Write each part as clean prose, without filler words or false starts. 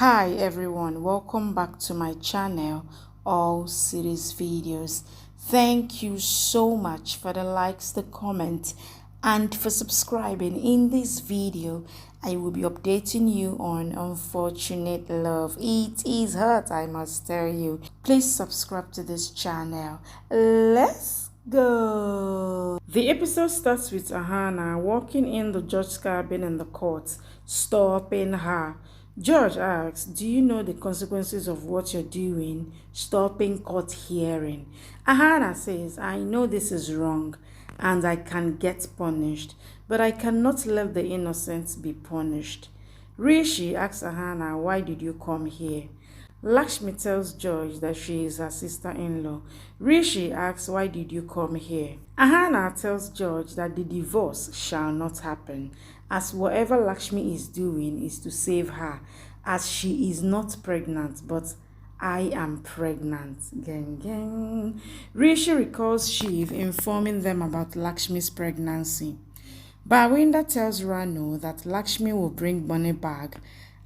Hi everyone, welcome back to my channel, all series videos. Thank you so much for the likes, the comments, and for subscribing. In this video, I will be updating you on unfortunate love. It is hurt, I must tell you. Please subscribe to this channel. Let's go. The episode starts with Ahana walking in the judge's cabin in the court, stopping her. George asks, "Do you know the consequences of what you're doing?" Stopping court hearing. Ahana says, "I know this is wrong and I can get punished, but I cannot let the innocent be punished." Rishi asks Ahana, "Why did you come here?" Lakshmi tells George that she is her sister-in-law. Rishi asks, "Why did you come here?" Ahana tells George that the divorce shall not happen, as whatever Lakshmi is doing is to save her, as she is not pregnant, but I am pregnant. Gang, gang. Rishi recalls Shiv informing them about Lakshmi's pregnancy. Bawinda tells Ranu that Lakshmi will bring money back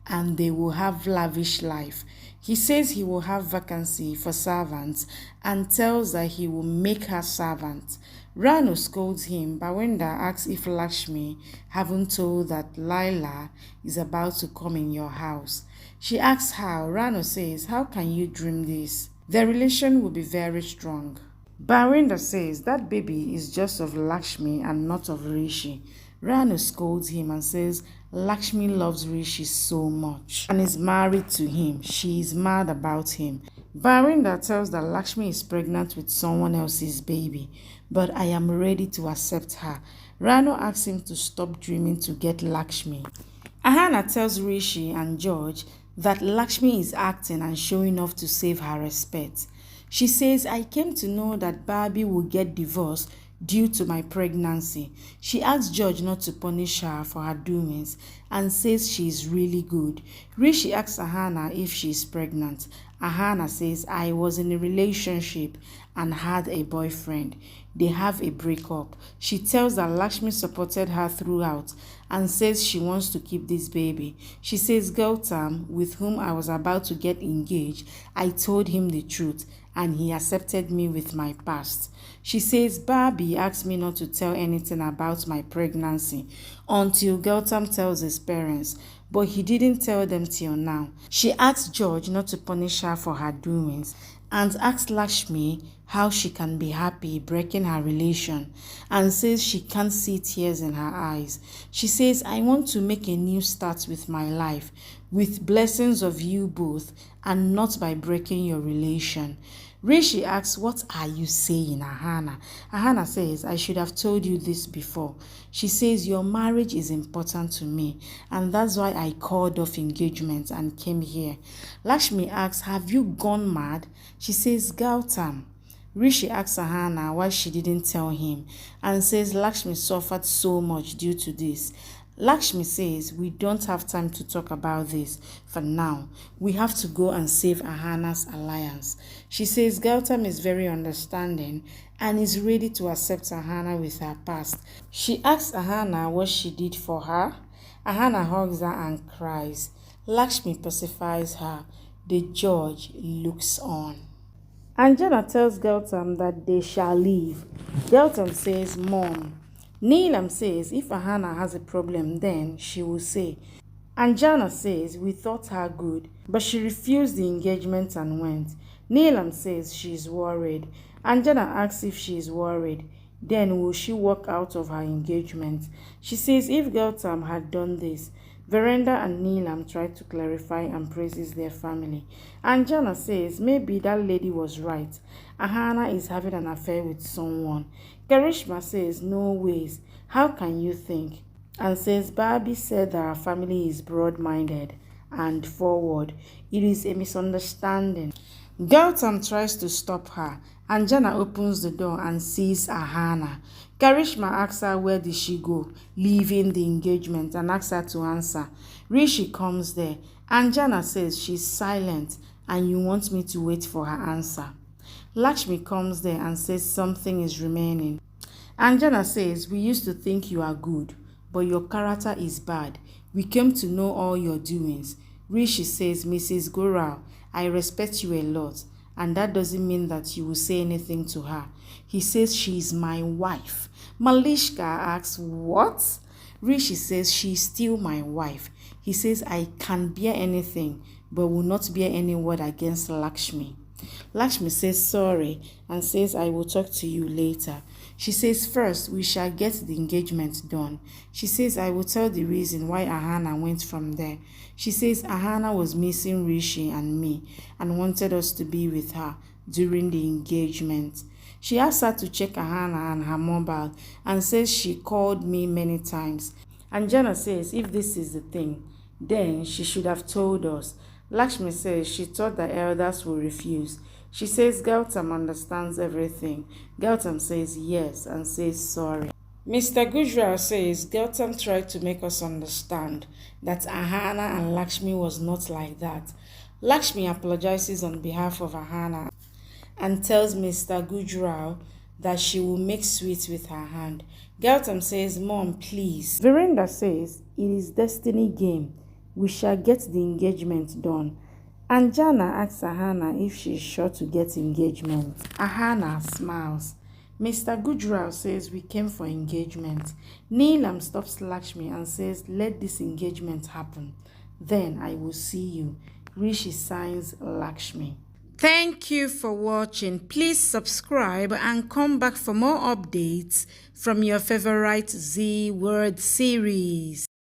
and they will have lavish life. He says he will have vacancy for servants and tells that he will make her servant. Ranu scolds him. Bawinda asks if Lakshmi haven't told that Laila is about to come in your house. She asks how. Ranu says, "How can you dream this? Their relation will be very strong." Bawinda says that baby is just of Lakshmi and not of Rishi. Ranu scolds him and says Lakshmi loves Rishi so much and is married to him. She is mad about him. Bawinda tells that Lakshmi is pregnant with someone else's baby, but I am ready to accept her. Ranu asks him to stop dreaming to get Lakshmi. Ahana tells Rishi and George that Lakshmi is acting and showing off to save her respect. She says, "I came to know that Barbie will get divorced due to my pregnancy." She asks George not to punish her for her doings and says she is really good. Rishi asks Ahana if she is pregnant. Ahana says, "I was in a relationship and had a boyfriend. They have a breakup." She tells that Lakshmi supported her throughout and says she wants to keep this baby. She says, "Gautam, with whom I was about to get engaged, I told him the truth and he accepted me with my past." She says, "Barbie asked me not to tell anything about my pregnancy until Gautam tells his parents, but he didn't tell them till now." She asks George not to punish her for her doings and asks Lakshmi how she can be happy breaking her relation and says she can't see tears in her eyes. She says, "I want to make a new start with my life, with blessings of you both and not by breaking your relation." Rishi asks, "What are you saying, Ahana?" Ahana says, "I should have told you this before." She says, "Your marriage is important to me and that's why I called off engagement and came here." Lakshmi asks, "Have you gone mad?" She says, "Gautam." Rishi asks Ahana why she didn't tell him and says Lakshmi suffered so much due to this. Lakshmi says, "We don't have time to talk about this for now. We have to go and save Ahana's alliance." She says Gautam is very understanding and is ready to accept Ahana with her past. She asks Ahana what she did for her. Ahana hugs her and cries. Lakshmi pacifies her. The judge looks on. Anjana tells Gautam that they shall leave. Gautam says, "Mom." Neelam says if Ahana has a problem, then she will say. Anjana says we thought her good, but she refused the engagement and went. Neelam says she is worried. Anjana asks if she is worried. Then will she walk out of her engagement? She says if Gautam had done this. Verenda and Neelam try to clarify and praises their family. Anjana says maybe that lady was right. Ahana is having an affair with someone. Karishma says no ways. How can you think? And says Barbie said that her family is broad-minded and forward. It is a misunderstanding. Gautam tries to stop her. Anjana opens the door and sees Ahana. Karishma asks her where did she go, leaving the engagement, and asks her to answer. Rishi comes there. Anjana says she's silent and you want me to wait for her answer. Lakshmi comes there and says something is remaining. Anjana says, "We used to think you are good, but your character is bad. We came to know all your doings. Rishi says, Mrs. Goral, I respect you a lot, and that doesn't mean that you will say anything to her. He says she is my wife. Malishka asks, what? Rishi says she is still my wife. He says I can bear anything, but will not bear any word against Lakshmi. Lakshmi says sorry and says I will talk to you later. She says first we shall get the engagement done. She says I will tell the reason why Ahana went from there. She says Ahana was missing Rishi and me and wanted us to be with her during the engagement. She asked her to check Ahana and her mobile and says she called me many times. And Jana says if this is the thing, then she should have told us. Lakshmi says she thought the elders would refuse. She says Gautam understands everything. Gautam says yes and says sorry. Mr. Gujral says Gautam tried to make us understand that Ahana and Lakshmi was not like that. Lakshmi apologizes on behalf of Ahana and tells Mr. Gujral that she will make sweets with her hand. Gautam says, Mom, please. Virendra says, it is destiny game. We shall get the engagement done. And Jana asks Ahana if she is sure to get engagement. Ahana smiles. Mr. Gujral says we came for engagement. Neelam stops Lakshmi and says, let this engagement happen. Then I will see you. Rishi signs Lakshmi. Thank you for watching. Please subscribe and come back for more updates from your favorite Z Word series.